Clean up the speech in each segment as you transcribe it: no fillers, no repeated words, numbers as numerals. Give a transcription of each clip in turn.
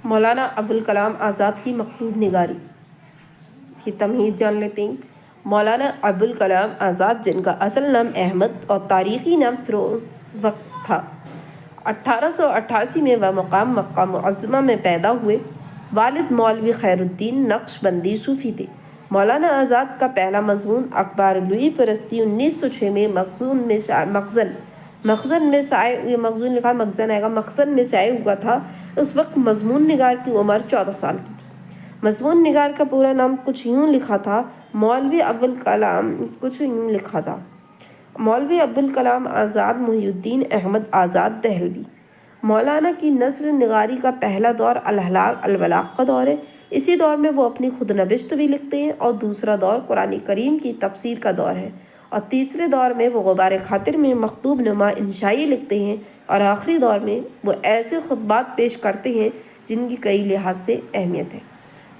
مولانا ابوالکلام آزاد کی مکتوب نگاری، اس کی تمہید جان لیتے ہیں۔ مولانا ابوالکلام آزاد، جن کا اصل نام احمد اور تاریخی نام فیروز بخت تھا، 1888 میں وہ مقام مکہ معظمہ میں پیدا ہوئے۔ والد مولوی خیر الدین نقشبندی صوفی تھے۔ مولانا آزاد کا پہلا مضمون اخبار لوئی پرستی 1906 میں مخزن میں شائع ہوا تھا۔ اس وقت مضمون نگار کی عمر 14 سال کی تھی۔ مضمون نگار کا پورا نام کچھ یوں لکھا تھا: مولوی ابوالکلام آزاد محی الدین احمد آزاد دہلوی۔ مولانا کی نثر نگاری کا پہلا دور البلاغ کا دور ہے۔ اسی دور میں وہ اپنی خود نوشت بھی لکھتے ہیں، اور دوسرا دور قرآن کریم کی تفسیر کا دور ہے، اور تیسرے دور میں وہ غبار خاطر میں مخطوب نما انشائی لکھتے ہیں، اور آخری دور میں وہ ایسے خطبات پیش کرتے ہیں جن کی کئی لحاظ سے اہمیت ہے۔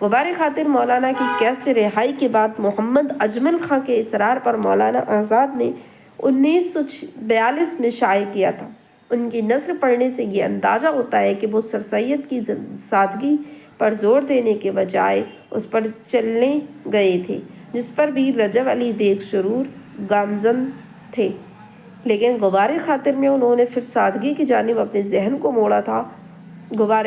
غبار خاطر مولانا کی قید سے رہائی کے بعد محمد اجمل خاں کے اصرار پر مولانا آزاد نے 1942 میں شائع کیا تھا۔ ان کی نثر پڑھنے سے یہ اندازہ ہوتا ہے کہ وہ سر سید کی سادگی پر زور دینے کے بجائے اس پر چلنے گئے تھے، جس پر بھی رجب علی بیگ سرور گامزن تھے، لیکن غبار خاطر میں انہوں نے پھر سادگی کی جانب اپنے ذہن کو موڑا تھا۔ غبار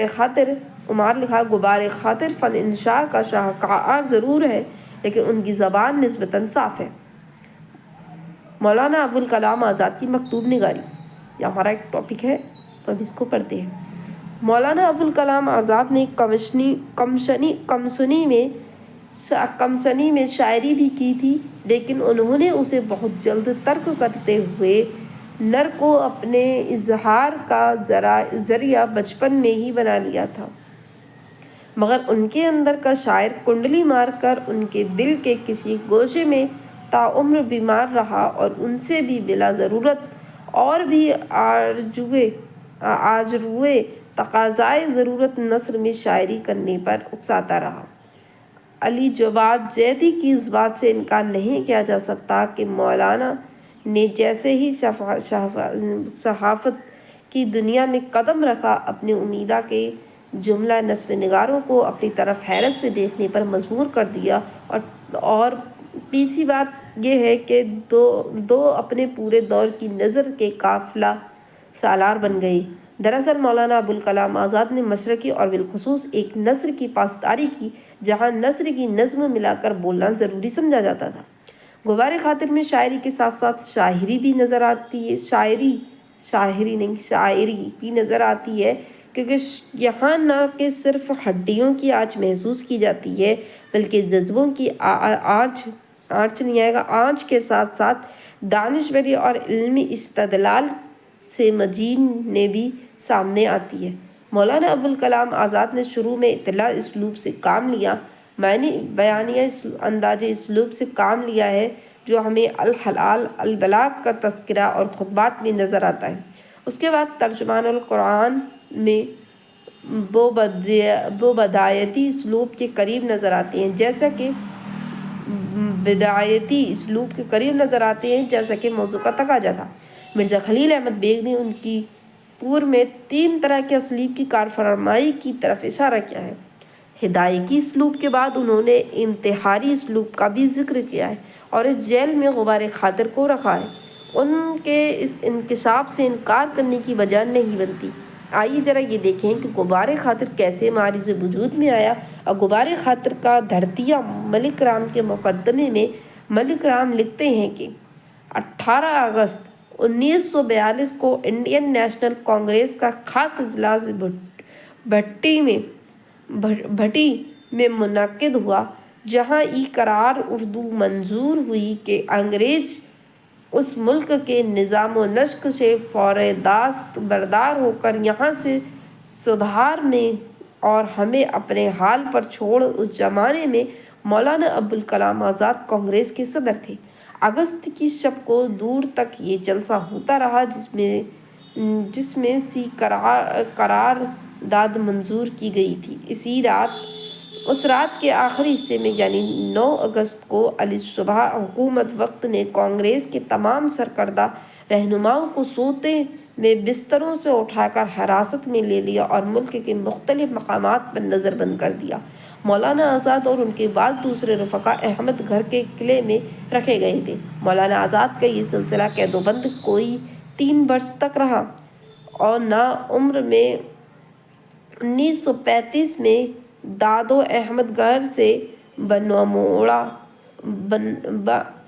خاطر فن انشاء کا شاہکار ضرور ہے، لیکن ان کی زبان نسبتاً صاف ہے۔ مولانا ابوالکلام آزاد کی مکتوب نگاری، یہ ہمارا ایک ٹاپک ہے، تو اب اس کو پڑھتے ہیں۔ مولانا ابوالکلام آزاد نے کمسنی میں شاعری بھی کی تھی، لیکن انہوں نے اسے بہت جلد ترک کرتے ہوئے نثر کو اپنے اظہار کا ذریعہ بچپن میں ہی بنا لیا تھا، مگر ان کے اندر کا شاعر کنڈلی مار کر ان کے دل کے کسی گوشے میں تاعمر بیمار رہا، اور ان سے بھی بلا ضرورت اور بھی آجروئے تقاضائے ضرورت نثر میں شاعری کرنے پر اکساتا رہا۔ علی جواد زیدی کی اس بات سے انکار نہیں کیا جا سکتا کہ مولانا نے جیسے ہی صحافت کی دنیا میں قدم رکھا، اپنے امیدہ کے جملہ نثر نگاروں کو اپنی طرف حیرت سے دیکھنے پر مجبور کر دیا، اور تیسری بات یہ ہے کہ دو اپنے پورے دور کی نظر کے قافلہ سالار بن گئے۔ دراصل مولانا ابوالکلام آزاد نے مشرقی اور بالخصوص ایک نثر کی پاسداری کی جہاں نثر کی نظم ملا کر بولنا ضروری سمجھا جاتا تھا۔ غبار خاطر میں شاعری کے ساتھ ساتھ شاعری بھی نظر آتی ہے، کیونکہ یہاں نہ کہ صرف ہڈیوں کی آنچ محسوس کی جاتی ہے، بلکہ جذبوں کی آنچ کے ساتھ ساتھ دانشوری اور علمی استدلال سے مزید بھی سامنے آتی ہے۔ مولانا ابوالکلام آزاد نے شروع میں اطلاع اسلوب سے کام لیا، بیانیہ انداز اسلوب سے کام لیا ہے، جو ہمیں البلاغ کا تذکرہ اور خطبات میں نظر آتا ہے۔ اس کے بعد ترجمان القرآن میں وہ بدایتی اسلوب کے قریب نظر آتے ہیں جیسا کہ موضوع کا تقاضا تھا۔ مرزا خلیل احمد بیگ نے ان کی پور میں 3 طرح کے اسالیب کی کارفرمائی کی طرف اشارہ کیا ہے۔ ہدایتی اسلوب کے بعد انہوں نے انتحاری اسلوب کا بھی ذکر کیا ہے، اور اس ذیل میں غبار خاطر کو رکھا ہے۔ ان کے اس انکشاف سے انکار کرنے کی وجہ نہیں بنتی۔ آئیے ذرا یہ دیکھیں کہ غبار خاطر کیسے معرض وجود میں آیا، اور غبار خاطر کا دھرتیا ملک رام کے مقدمے میں ملک رام لکھتے ہیں کہ 18 اگست 1942 کو انڈین نیشنل کانگریس کا خاص اجلاس بھٹی میں منعقد ہوا، جہاں قرار اردو منظور ہوئی کہ انگریز اس ملک کے نظام و نسق سے فوری دست بردار ہو کر یہاں سے سدھارنے اور ہمیں اپنے حال پر چھوڑ۔ اس زمانے میں مولانا ابوالکلام آزاد کانگریس کے صدر تھے۔ اگست کی شب کو دور تک یہ جلسہ ہوتا رہا، جس میں قرار داد منظور کی گئی تھی۔ اس رات کے آخری حصے میں یعنی 9 اگست کو علی صبح حکومت وقت نے کانگریس کے تمام سرکردہ رہنماؤں کو میں بستروں سے اٹھا کر حراست میں لے لیا اور ملک کے مختلف مقامات پر نظر بند کر دیا۔ مولانا آزاد اور ان کے بعد دوسرے رفقا احمد گھر کے قلعے میں رکھے گئے تھے۔ مولانا آزاد کا یہ سلسلہ قید و بند کوئی 3 برس تک رہا اور ناعمر میں 1935 میں دادو احمد گھر سے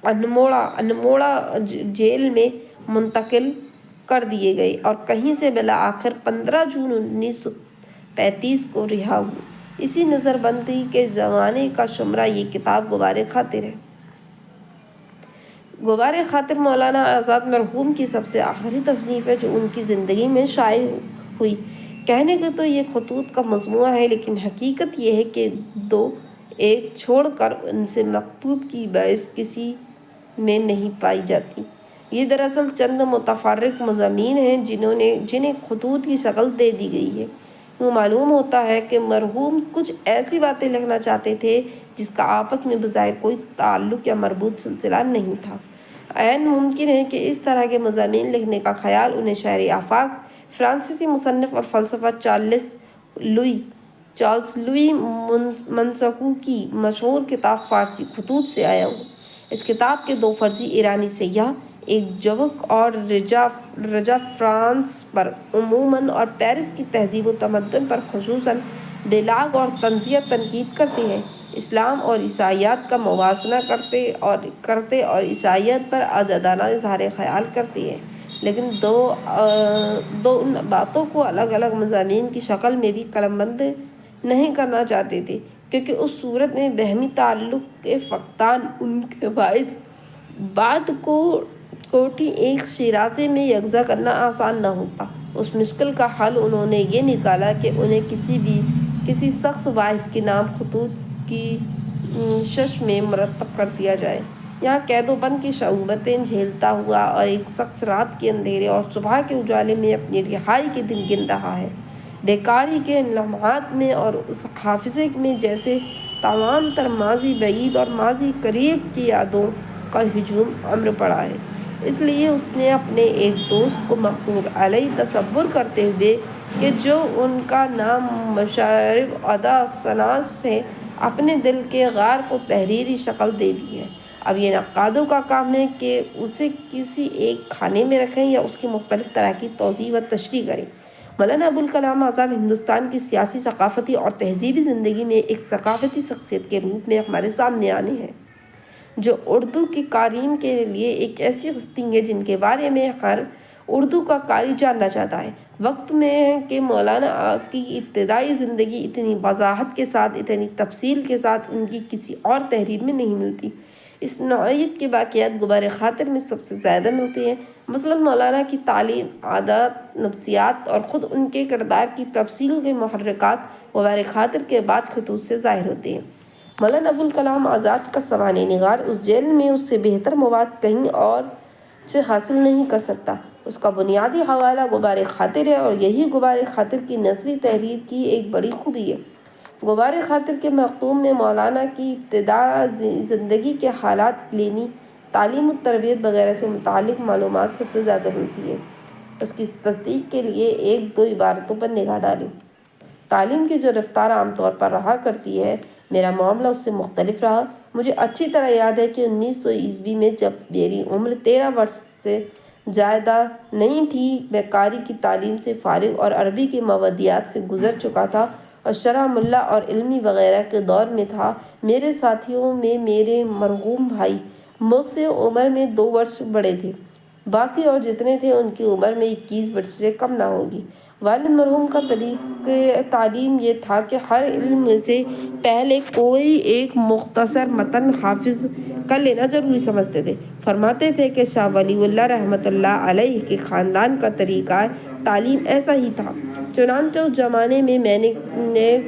انموڑا جیل میں منتقل کر دیے گئے اور کہیں سے بالآخر 15 جون 1935 کو رہا ہوئے۔ اسی نظر بندی کے زمانے کا شمرہ یہ کتاب غبار خاطر ہے۔ غبار خاطر مولانا آزاد مرحوم کی سب سے آخری تصنیف ہے جو ان کی زندگی میں شائع ہوئی۔ کہنے کو تو یہ خطوط کا مجموعہ ہے، لیکن حقیقت یہ ہے کہ 2 ایک چھوڑ کر ان سے مکتوب کی باعث کسی میں نہیں پائی جاتی۔ یہ دراصل چند متفرق مضامین ہیں جنہیں خطوط کی شکل دے دی گئی ہے۔ یوں معلوم ہوتا ہے کہ مرحوم کچھ ایسی باتیں لکھنا چاہتے تھے جس کا آپس میں بظاہر کوئی تعلق یا مربوط سلسلہ نہیں تھا۔ عین ممکن ہے کہ اس طرح کے مضامین لکھنے کا خیال انہیں شہر آفاق فرانسیسی مصنف اور فلسفہ چارلس لوئی منسکو کی مشہور کتاب فارسی خطوط سے آیا ہو۔ اس کتاب کے 2 فرضی ایرانی سیاح، ایک جوک اور رجا فرانس پر عموماً اور پیرس کی تہذیب و تمدن پر خصوصاً بلاگ اور تنزیہ تنقید کرتے ہیں، اسلام اور عیسائیت کا موازنہ کرتے اور عیسائیت پر آزادانہ اظہار خیال کرتے ہیں، لیکن دو ان باتوں کو الگ الگ مضامین کی شکل میں بھی قلم بند نہیں کرنا چاہتے تھے، کیونکہ اس صورت میں باہمی تعلق کے فقدان ان کے باعث بات کو کوٹی ایک شیرازے میں یکجا کرنا آسان نہ ہوتا۔ اس مشکل کا حل انہوں نے یہ نکالا کہ انہیں کسی شخص واحد کے نام خطوط کی شش میں مرتب کر دیا جائے۔ یہاں قید و بند کی صعوبتیں جھیلتا ہوا اور ایک شخص رات کے اندھیرے اور صبح کے اجالے میں اپنی رہائی کے دن گن رہا ہے، بیکاری کے ان لمحات میں اور اس حافظے میں جیسے تمام تر ماضی بعید اور ماضی قریب کی یادوں کا ہجوم امر پڑا ہے۔ اس لیے اس نے اپنے ایک دوست کو مقدور علیہ تصور کرتے ہوئے کہ جو ان کا نام مشارب ادا سناس ہے، اپنے دل کے غار کو تحریری شکل دے دی ہے۔ اب یہ نقادوں کا کام ہے کہ اسے کسی ایک خانے میں رکھیں یا اس کی مختلف طرح کی توضیح و تشریح کریں۔ مولانا ابوالکلام آزاد ہندوستان کی سیاسی، ثقافتی اور تہذیبی زندگی میں ایک ثقافتی شخصیت کے روپ میں ہمارے سامنے آنے ہیں، جو اردو کی قارئین کے لیے ایک ایسی ہستی ہے جن کے بارے میں ہر اردو کا قاری جاننا چاہتا ہے۔ وقت میں ہے کہ مولانا کی ابتدائی زندگی اتنی وضاحت کے ساتھ، اتنی تفصیل کے ساتھ ان کی کسی اور تحریر میں نہیں ملتی۔ اس نوعیت کے واقعات غبار خاطر میں سب سے زیادہ ملتے ہیں۔ مثلاً مولانا کی تعلیم، عادات، نفسیات اور خود ان کے کردار کی تفصیل کے محرکات غبار خاطر کے بعد خطوط سے ظاہر ہوتے ہیں۔ مولانا ابوالکلام آزاد کا سوانح نگار اس جیل میں اس سے بہتر مواد کہیں اور سے حاصل نہیں کر سکتا۔ اس کا بنیادی حوالہ غبار خاطر ہے اور یہی غبار خاطر کی نثری تحریر کی ایک بڑی خوبی ہے۔ غبار خاطر کے مختوم میں مولانا کی ابتدائی زندگی کے حالات، علمی تعلیم و تربیت وغیرہ سے متعلق معلومات سب سے زیادہ ملتی ہیں۔ اس کی تصدیق کے لیے 1-2 عبارتوں پر نگاہ ڈالیں۔ تعلیم کی جو رفتار عام طور پر رہا کرتی ہے، میرا معاملہ اس سے مختلف رہا۔ مجھے اچھی طرح یاد ہے کہ 1900 عیسوی میں جب میری عمر 13 برس سے زائدہ نہیں تھی، میں قاری کی تعلیم سے فارغ اور عربی کے موادیات سے گزر چکا تھا اور شرح ملا اور علمی وغیرہ کے دور میں تھا۔ میرے ساتھیوں میں میرے مرحوم بھائی مجھ سے عمر میں 2 برس بڑے تھے، باقی اور جتنے تھے ان کی عمر میں 21 برس سے کم نہ ہوگی۔ والد مرحوم کا طریقہ تعلیم یہ تھا کہ ہر علم سے پہلے کوئی ایک مختصر متن حافظ کر لینا ضروری سمجھتے تھے۔ فرماتے تھے کہ شاہ ولی اللہ رحمۃ اللہ علیہ کے خاندان کا طریقہ تعلیم ایسا ہی تھا۔ چنانچہ اس زمانے میں میں نے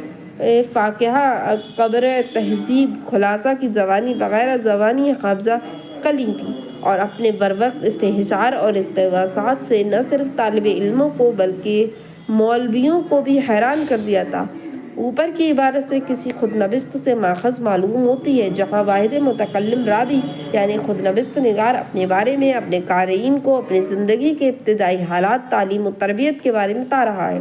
فاقہ، قبر تہذیب، خلاصہ کی زبانی وغیرہ زبانیں حافظہ کر لی تھیں اور اپنے بروقت استحضار اور اقتباسات سے نہ صرف طالب علموں کو بلکہ مولویوں کو بھی حیران کر دیا تھا۔ اوپر کی عبارت سے کسی خود نوشت سے ماخذ معلوم ہوتی ہے جہاں واحد متکلم راوی یعنی خود نوشت نگار اپنے بارے میں اپنے قارئین کو اپنی زندگی کے ابتدائی حالات، تعلیم و تربیت کے بارے میں بتا رہا ہے۔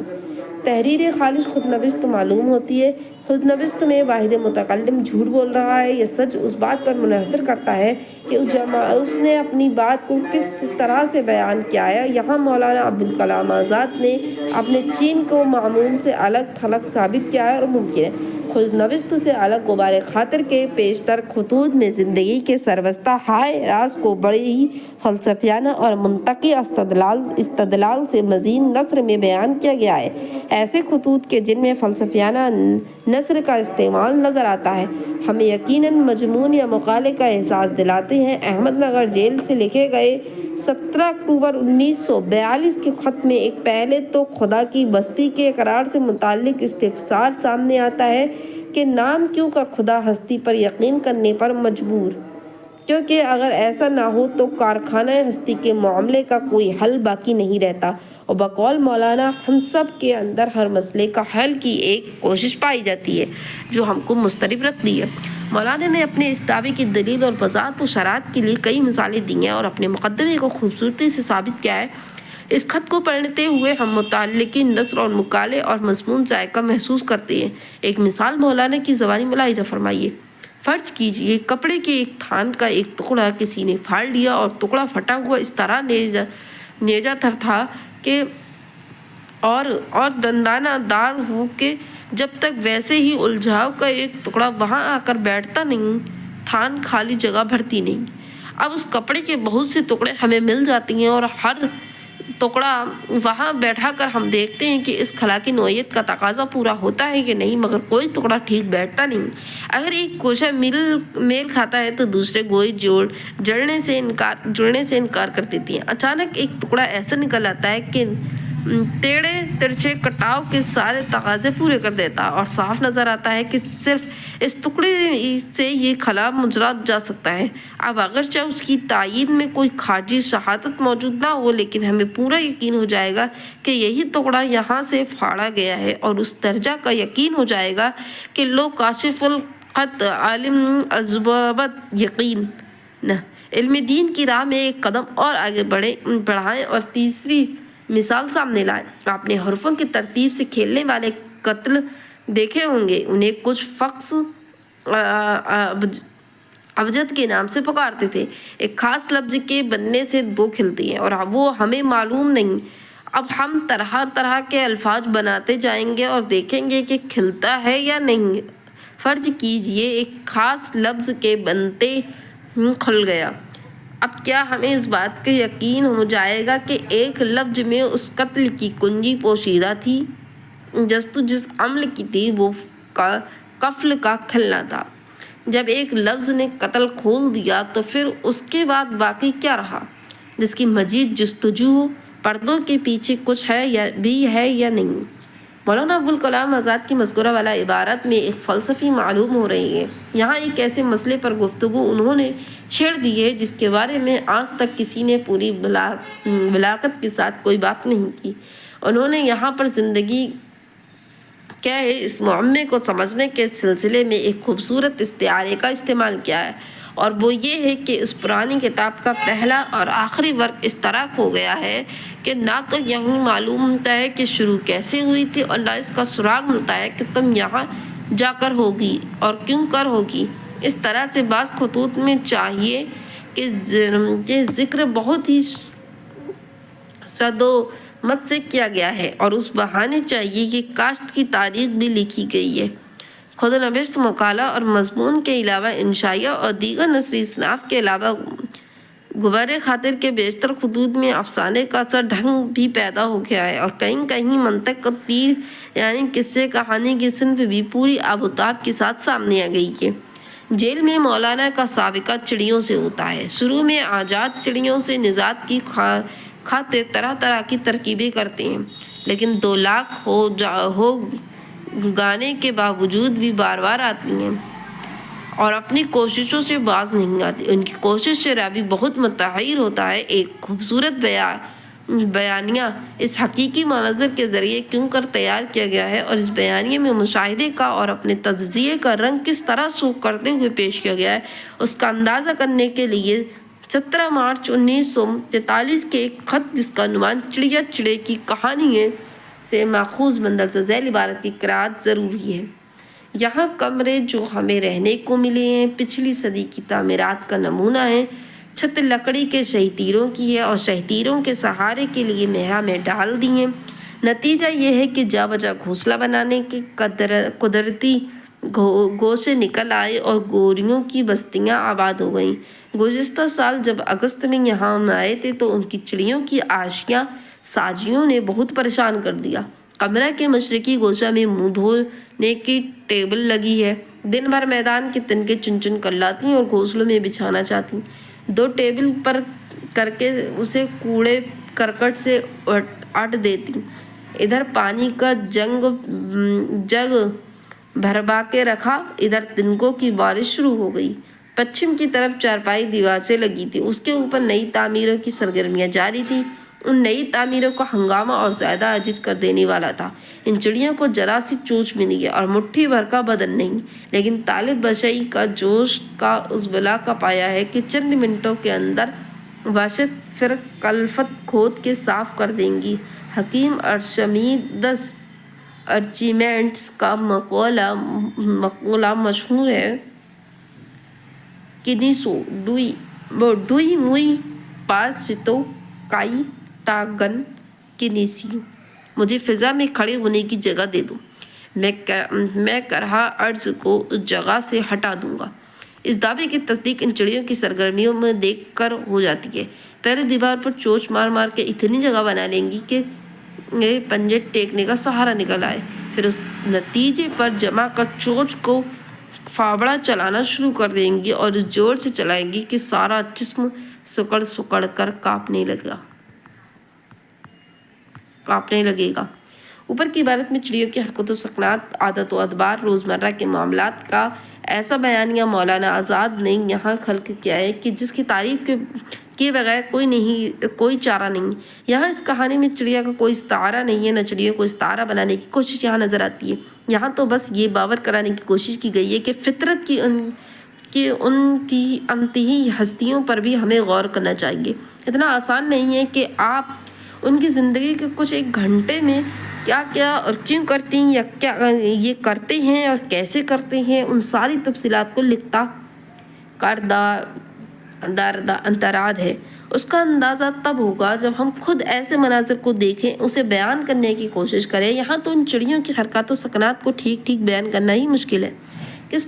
تحریر خالص خود نوشت معلوم ہوتی ہے۔ خود نوشت میں واحد متکلم جھوٹ بول رہا ہے۔ یہ سچ اس بات پر منحصر کرتا ہے کہ اس نے اپنی بات کو کس طرح سے بیان کیا ہے۔ یہاں مولانا ابوالکلام آزاد نے اپنے چین کو معمول سے الگ تھلگ ثابت کیا ہے اور ممکن ہے خود نوشت سے الگ غبار خاطر کے پیشتر خطوط میں زندگی کے سربستہ ہائے راز کو بڑے ہی فلسفیانہ اور منطقی استدلال سے مزین نثر میں بیان کیا گیا ہے۔ ایسے خطوط کے جن میں فلسفیانہ نثر کا استعمال نظر آتا ہے ہمیں یقیناً مضمون یا مقالے کا احساس دلاتے ہیں۔ احمد نگر جیل سے لکھے گئے 17 اکتوبر 1942 کے خط میں ایک پہلے تو خدا کی بستی کے اقرار سے متعلق استفسار سامنے آتا ہے کہ نام کیوں کر خدا ہستی پر یقین کرنے پر مجبور، کیونکہ اگر ایسا نہ ہو تو کارخانہ ہستی کے معاملے کا کوئی حل باقی نہیں رہتا، اور بقول مولانا ہم سب کے اندر ہر مسئلے کا حل کی ایک کوشش پائی جاتی ہے جو ہم کو مضطرب رکھتی ہے۔ مولانا نے اپنے اس دعوے کی دلیل اور وضاحت و شرائط کے لیے کئی مثالیں دی ہیں اور اپنے مقدمے کو خوبصورتی سے ثابت کیا ہے۔ اس خط کو پڑھتے ہوئے ہم متعلقین نثر اور مقالے اور مضمون ذائقہ محسوس کرتے ہیں۔ ایک مثال مولانا کی زبانی ملاحظہ فرمائیے۔ فرض کیجئے کپڑے کے ایک تھان کا ایک ٹکڑا کسی نے پھاڑ لیا اور ٹکڑا پھٹا ہوا اس طرح نیزہ تر تھا کہ اور دندانہ دار ہو کہ جب تک ویسے ہی الجھاؤ کا ایک ٹکڑا وہاں آ کر بیٹھتا نہیں تھان خالی جگہ بھرتی نہیں۔ اب اس کپڑے کے بہت سے ٹکڑے ہمیں مل جاتے ہیں اور ہر ٹکڑا وہاں بیٹھا کر ہم دیکھتے ہیں کہ اس خلا کی نوعیت کا تقاضا پورا ہوتا ہے کہ نہیں، مگر کوئی ٹکڑا ٹھیک بیٹھتا نہیں۔ اگر ایک گوشہ میل کھاتا ہے تو دوسرے گوئی جڑنے سے انکار کر دیتی ہیں۔ اچانک ایک ٹکڑا ایسا نکل آتا ہے کہ ٹیڑھے ترچھے کٹاؤ کے سارے تقاضے پورے کر دیتا اور صاف نظر آتا ہے کہ صرف اس ٹکڑے سے یہ خلا مجرا جا سکتا ہے۔ اب اگرچہ اس کی تائید میں کوئی خارجی شہادت موجود نہ ہو لیکن ہمیں پورا یقین ہو جائے گا کہ یہی ٹکڑا یہاں سے پھاڑا گیا ہے، اور اس درجہ کا یقین ہو جائے گا کہ لو کاشف الخط عالم ازبابت یقین نہ علم دین کی راہ میں ایک قدم اور آگے بڑھائیں اور تیسری مثال سامنے لائیں۔ آپ نے حرفوں کی ترتیب سے کھیلنے والے قتل دیکھے ہوں گے۔ انہیں کچھ فخص ابجد کے نام سے پکارتے تھے۔ ایک خاص لفظ کے بننے سے دو کھلتی ہیں اور وہ ہمیں معلوم نہیں۔ اب ہم طرح طرح کے الفاظ بناتے جائیں گے اور دیکھیں گے کہ کھلتا ہے یا نہیں۔ فرض کیجئے ایک خاص لفظ کے بنتے کھل گیا۔ اب کیا ہمیں اس بات کا یقین ہو جائے گا کہ ایک لفظ میں اس قتل کی کنجی پوشیدہ تھی؟ جس عمل کی تھی وہ قفل کا کھلنا تھا۔ جب ایک لفظ نے قتل کھول دیا تو پھر اس کے بعد باقی کیا رہا جس کی مزید جستجو ہو؟ پردوں کے پیچھے کچھ ہے یا نہیں؟ مولانا ابوالکلام آزاد کی مذکورہ والا عبارت میں ایک فلسفی معلوم ہو رہی ہے۔ یہاں ایک ایسے مسئلے پر گفتگو انہوں نے چھیڑ دی ہے جس کے بارے میں آج تک کسی نے پوری بلاغت کے ساتھ کوئی بات نہیں کی۔ انہوں نے یہاں پر زندگی کیا ہے اس معمے کو سمجھنے کے سلسلے میں ایک خوبصورت استعارے کا استعمال کیا ہے، اور وہ یہ ہے کہ اس پرانی کتاب کا پہلا اور آخری ورق اس طرح کھو گیا ہے کہ نہ تو یہیں معلوم ہوتا ہے کہ شروع کیسے ہوئی تھی اور نہ اس کا سراغ ملتا ہے کہ تم یہاں جا کر ہوگی اور کیوں کر ہوگی۔ اس طرح سے بعض خطوط میں چاہیے کہ ذکر بہت ہی مت سے کیا گیا ہے اور اس بہانے چاہیے کہ کاشت کی تاریخ بھی لکھی گئی ہے۔ خود نوشت مقالہ اور مضمون کے علاوہ انشائیہ اور دیگر نثری اصناف کے علاوہ غبار خاطر کے بیشتر خطوط میں افسانے کا سا ڈھنگ بھی پیدا ہو گیا ہے، اور کہیں کہیں منطق کا تیر یعنی قصے کہانی کی صنف بھی پوری آب و تاب کے ساتھ سامنے آ گئی ہے۔ جیل میں مولانا کا سابقہ چڑیوں سے ہوتا ہے۔ شروع میں آزاد چڑیوں سے نجات کی خاطر طرح طرح کی ترکیبیں کرتے ہیں، لیکن 2 لاکھ ہو گانے کے باوجود بھی بار بار آتی ہیں اور اپنی کوششوں سے باز نہیں آتی۔ ان کی کوشش سے راوی بہت متحیر ہوتا ہے۔ ایک خوبصورت بیانیہ اس حقیقی مناظر کے ذریعے کیوں کر تیار کیا گیا ہے اور اس بیانیے میں مشاہدے کا اور اپنے تجزیے کا رنگ کس طرح سو کرتے ہوئے پیش کیا گیا ہے، اس کا اندازہ کرنے کے لیے 17 مارچ 1943 کے ایک خط جس کا عنوان چڑیا چڑے کی کہانی ہے سے ماخوذ مندرجہ ذیل عبارت کی قرأت ضروری ہے۔ یہاں کمرے جو ہمیں رہنے کو ملے ہیں پچھلی صدی کی تعمیرات کا نمونہ ہیں۔ چھت لکڑی کے شہی تیروں کی ہے اور شہی تیروں کے سہارے کے لیے محرابیں ڈال دی ہیں۔ نتیجہ یہ ہے کہ جا بجا گھونسلہ بنانے کے قدرتی گوشے نکل آئے اور گوریوں کی بستیاں آباد ہو گئیں۔ گزشتہ سال جب اگست میں یہاں آئے تھے تو ان کی چڑیوں کی آشیاں ساجیوں نے بہت پریشان کر دیا۔ کمرہ کے مشرقی گوشہ میں منہ دھونے کی ٹیبل لگی ہے۔ دن بھر میدان کے تنکے چن چن کر لاتی اور گھونسلوں میں بچھانا چاہتی، 2 ٹیبل پر کر کے اسے کوڑے کرکٹ سے اٹ دیتی۔ ادھر پانی کا جگ بھروا کے رکھا، ادھر تنکوں کی بارش شروع ہو گئی۔ پچھم کی طرف چارپائی دیوار سے لگی تھی، اس کے اوپر نئی تعمیروں کی سرگرمیاں جاری تھیں۔ ان نئی تعمیروں کا ہنگامہ اور زیادہ عاجز کر دینے والا تھا۔ ان چڑیوں کو ذرا سی چونچ ملی ہے اور مٹھی بھر کا بدن نہیں، لیکن طالب بشئی کا جوش کا اس بلا کا پایا ہے کہ چند منٹوں کے اندر وحشت پھر کلفت کھود کے صاف کر دیں گی۔ حکیم ارشمیدس ارچیمیڈس کا مقولہ مشہور ہے، کنیسو ڈوئی موئی پاسچتو کائی ٹاگن کنیسیو، مجھے فضا میں کھڑے ہونے کی جگہ دے دو، میں کرہ ارض کو اس جگہ سے ہٹا دوں گا۔ اس دعوے کی تصدیق ان چڑیوں کی سرگرمیوں میں دیکھ کر ہو جاتی ہے۔ پہلے دیوار پر چونچ مار مار کے اتنی جگہ بنا لیں گی کہ پنجے ٹیکنے کا سہارا نکل آئے، پھر اس نتیجے پر جما کر چونچ کو پھاوڑا چلانا شروع کر دیں گی اور اس زور سے چلائیں گی کہ سارا جسم سکڑ سکڑ کر کانپنے لگے گا۔ اوپر کی عبارت میں چڑیوں کی حرکت و سکنات، عادت و ادبار، روزمرہ کے معاملات کا ایسا بیانیہ مولانا آزاد نے یہاں خلق کیا ہے کہ جس کی تعریف کے بغیر کوئی چارہ نہیں۔ یہاں اس کہانی میں چڑیا کا کوئی استعارہ نہیں ہے، نہ چڑیوں کو استعارہ بنانے کی کوشش یہاں نظر آتی ہے۔ یہاں تو بس یہ باور کرانے کی کوشش کی گئی ہے کہ فطرت کی ان کی انتہی ہستیوں پر بھی ہمیں غور کرنا چاہیے۔ اتنا آسان نہیں ہے کہ آپ ان کی زندگی کے کچھ ایک گھنٹے میں کیا کیا اور کیوں کرتی ہیں یا کیا یہ کرتے ہیں اور کیسے کرتے ہیں، ان ساری تفصیلات کو لکھتا کر انتراد ہے۔ اس کا اندازہ تب ہوگا جب ہم خود ایسے مناظر کو دیکھیں، اسے بیان کرنے کی کوشش کریں۔ یہاں تو ان چڑیوں کی حرکات و سکنات کو ٹھیک ٹھیک بیان کرنا ہی مشکل ہے۔ کس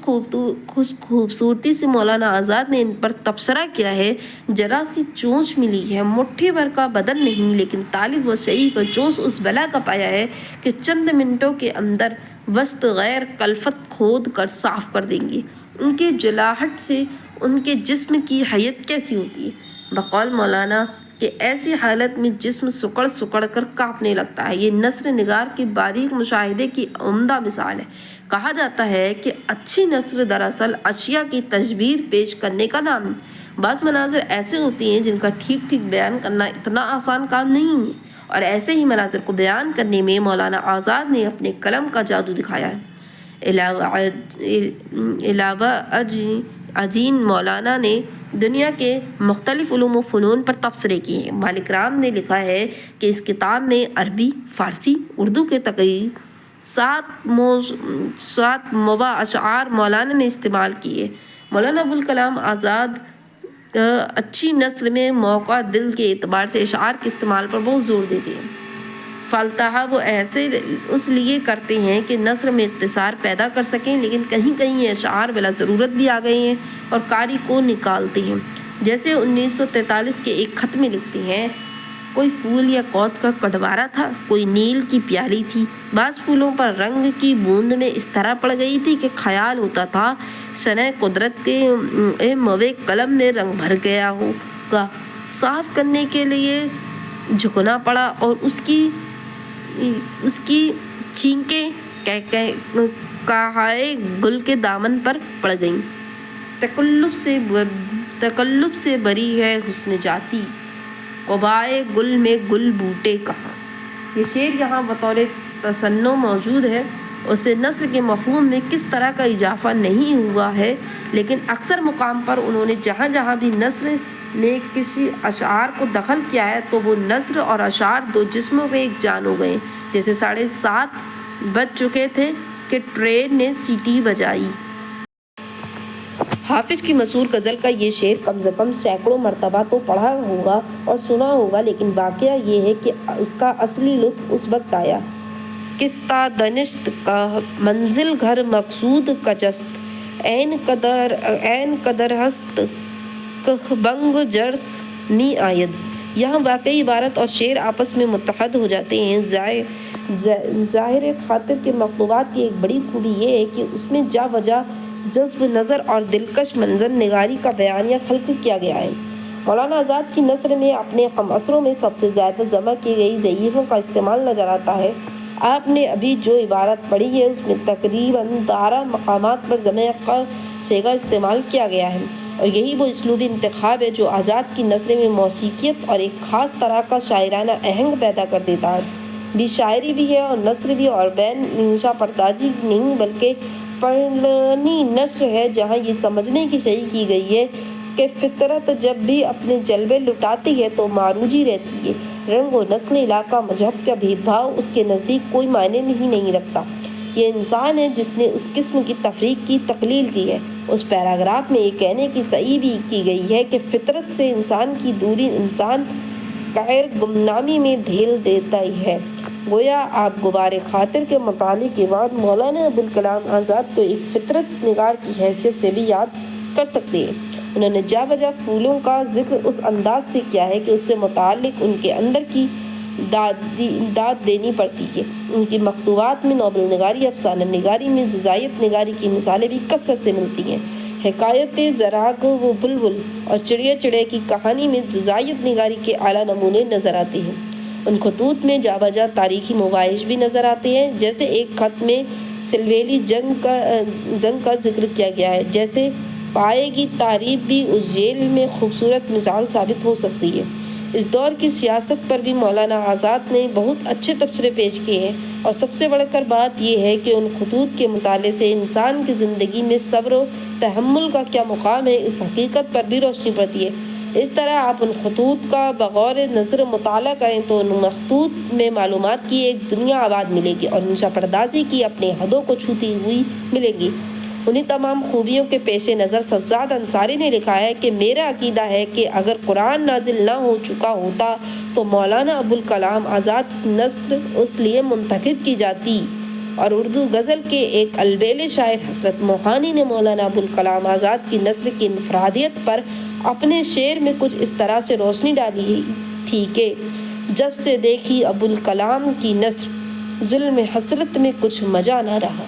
خوبصورتی سے مولانا آزاد نے ان پر تبصرہ کیا ہے۔ ذرا سی چونچ ملی ہے، مٹھی بھر کا بدن نہیں، لیکن طالب و شئی کا جوش اس بلا کا پایا ہے کہ چند منٹوں کے اندر وسط غیر کلفت کھود کر صاف کر دیں گے۔ ان کے جلاہٹ سے ان کے جسم کی حیت کیسی ہوتی ہے؟ بقول مولانا کہ ایسی حالت میں جسم سکڑ سکڑ کر کانپنے لگتا ہے۔ یہ نثر نگار کے باریک مشاہدے کی عمدہ مثال ہے۔ کہا جاتا ہے کہ اچھی نثر دراصل اشیاء کی تشبیر پیش کرنے کا نام ہے۔ بعض مناظر ایسے ہوتی ہیں جن کا ٹھیک ٹھیک بیان کرنا اتنا آسان کام نہیں ہے، اور ایسے ہی مناظر کو بیان کرنے میں مولانا آزاد نے اپنے قلم کا جادو دکھایا ہے۔ علاوہ عجین مولانا نے دنیا کے مختلف علوم و فنون پر تبصرے کیے ہیں۔ مالک رام نے لکھا ہے کہ اس کتاب میں عربی، فارسی، اردو کے تقریباً 7 مبع اشعار مولانا نے استعمال کیے۔ مولانا ابوالکلام آزاد اچھی نثر میں موقع دل کے اعتبار سے اشعار کے استعمال پر بہت زور دیتے ہیں۔ فالتہ وہ ایسے اس لیے کرتے ہیں کہ نثر میں اختصار پیدا کر سکیں، لیکن کہیں کہیں یہ اشعار بلا ضرورت بھی آ گئے ہیں اور قاری کو نکالتے ہیں۔ جیسے 1943 کے ایک خط میں لکھتے ہیں، کوئی پھول یا کوت کا کٹوارا تھا، کوئی نیل کی پیالی تھی، بعض پھولوں پر رنگ کی بوند میں اس طرح پڑ گئی تھی کہ خیال ہوتا تھا شنع قدرت کے موے قلم میں رنگ بھر گیا ہوگا۔ صاف کرنے کے لیے جھکنا پڑا اور اس کی چھینکیں کہائے گل کے دامن پر پڑ گئیں۔ تکلف سے بری ہے حسن جاتی، قبائے گل میں گل بوٹے کہاں۔ یہ شعر یہاں بطور تصنع موجود ہے۔ اسے نثر کے مفہوم میں کس طرح کا اضافہ نہیں ہوا ہے، لیکن اکثر مقام پر انہوں نے جہاں جہاں بھی نثر میں کسی اشعار کو دخل کیا ہے تو وہ نثر اور اشعار دو جسموں میں ایک جان ہو گئے، جیسے 7:30 بج چکے تھے کہ ٹرین نے سیٹی بجائی۔ حافظ کی مشہور غزل کا یہ شعر کم سے کم سینکڑوں مرتبہ تو پڑھا ہوگا اور سنا ہوگا، لیکن واقعہ یہ ہے کہ اس کا اصلی لطف اس وقت آیا۔ قصہ دنشت کا منزل گھر مقصود کا جست، این قدر ہست کہ بنگ جرس می آید۔ یہاں واقعی عبارت اور شعر آپس میں متحد ہو جاتے ہیں۔ ظاہر خاطر کے مکتوبات کی ایک بڑی خوبی یہ ہے کہ اس میں جا وجہ جذب نظر اور دلکش منظر نگاری کا بیانیہ خلق کیا گیا ہے۔ مولانا آزاد کی نثر میں اپنے ہم عصروں میں سب سے زیادہ جمع کی گئی ضعیفوں کا استعمال نظر آتا ہے۔ آپ نے ابھی جو عبارت پڑھی ہے اس میں تقریباً 12 مقامات پر جمع کا صیغہ استعمال کیا گیا ہے، اور یہی وہ اسلوبی انتخاب ہے جو آزاد کی نثر میں موسیقیت اور ایک خاص طرح کا شاعرانہ آہنگ پیدا کر دیتا ہے۔ بھی شاعری بھی ہے اور نثر بھی، اور بین انشا پردازی نہیں بلکہ پڑھنی نثر ہے، جہاں یہ سمجھنے کی صحیح کی گئی ہے کہ فطرت جب بھی اپنے جلوے لٹاتی ہے تو معروجی رہتی ہے۔ رنگ و نسل، علاقہ، مذہب کا بھید بھاؤ اس کے نزدیک کوئی معنی نہیں رکھتا۔ یہ انسان ہے جس نے اس قسم کی تفریق کی تقلیل کی ہے۔ اس پیراگراف میں یہ کہنے کی صحیح بھی کی گئی ہے کہ فطرت سے انسان کی دوری انسان غیر گمنامی میں دھیل دیتا ہی ہے۔ گویا آپ غبار خاطر کے مطالعے کے بعد مولانا ابوالکلام آزاد کو ایک فطرت نگار کی حیثیت سے بھی یاد کر سکتے ہیں۔ انہوں نے جا بجا پھولوں کا ذکر اس انداز سے کیا ہے کہ اس سے متعلق ان کے اندر کی داد دینی پڑتی ہے۔ ان کی مکتوبات میں ناول نگاری، افسانہ نگاری میں جزئیات نگاری کی مثالیں بھی کثرت سے ملتی ہیں۔ حکایت زراگ و بلبل اور چڑیا کی کہانی میں جزئیات نگاری کے اعلیٰ نمونے نظر آتے ہیں۔ ان خطوط میں جا بجا تاریخی مواعظ بھی نظر آتے ہیں، جیسے ایک خط میں سلویلی جنگ کا ذکر کیا گیا ہے، جیسے پائے گی تعریف بھی اس جیل میں خوبصورت مثال ثابت ہو سکتی ہے۔ اس دور کی سیاست پر بھی مولانا آزاد نے بہت اچھے تبصرے پیش کیے ہیں، اور سب سے بڑھ کر بات یہ ہے کہ ان خطوط کے مطالعے سے انسان کی زندگی میں صبر و تحمل کا کیا مقام ہے، اس حقیقت پر بھی روشنی پڑتی ہے۔ اس طرح آپ ان خطوط کا بغور نظر مطالعہ کریں تو ان مخطوط میں معلومات کی ایک دنیا آباد ملے گی، اور انشا پردازی کی اپنی حدوں کو چھوتی ہوئی ملے گی۔ انہیں تمام خوبیوں کے پیش نظر سجاد انصاری نے لکھا ہے کہ میرا عقیدہ ہے کہ اگر قرآن نازل نہ ہو چکا ہوتا تو مولانا ابوالکلام آزاد کی نثر اس لیے منتخب کی جاتی۔ اور اردو غزل کے ایک البیلے شاعر حسرت موہانی نے مولانا ابوالکلام آزاد کی نثر کی انفرادیت پر اپنے شعر میں کچھ اس طرح سے روشنی ڈالی تھی کہ جب سے دیکھی ابوالکلام کی نثر ظلم حسرت میں کچھ مزہ نہ رہا۔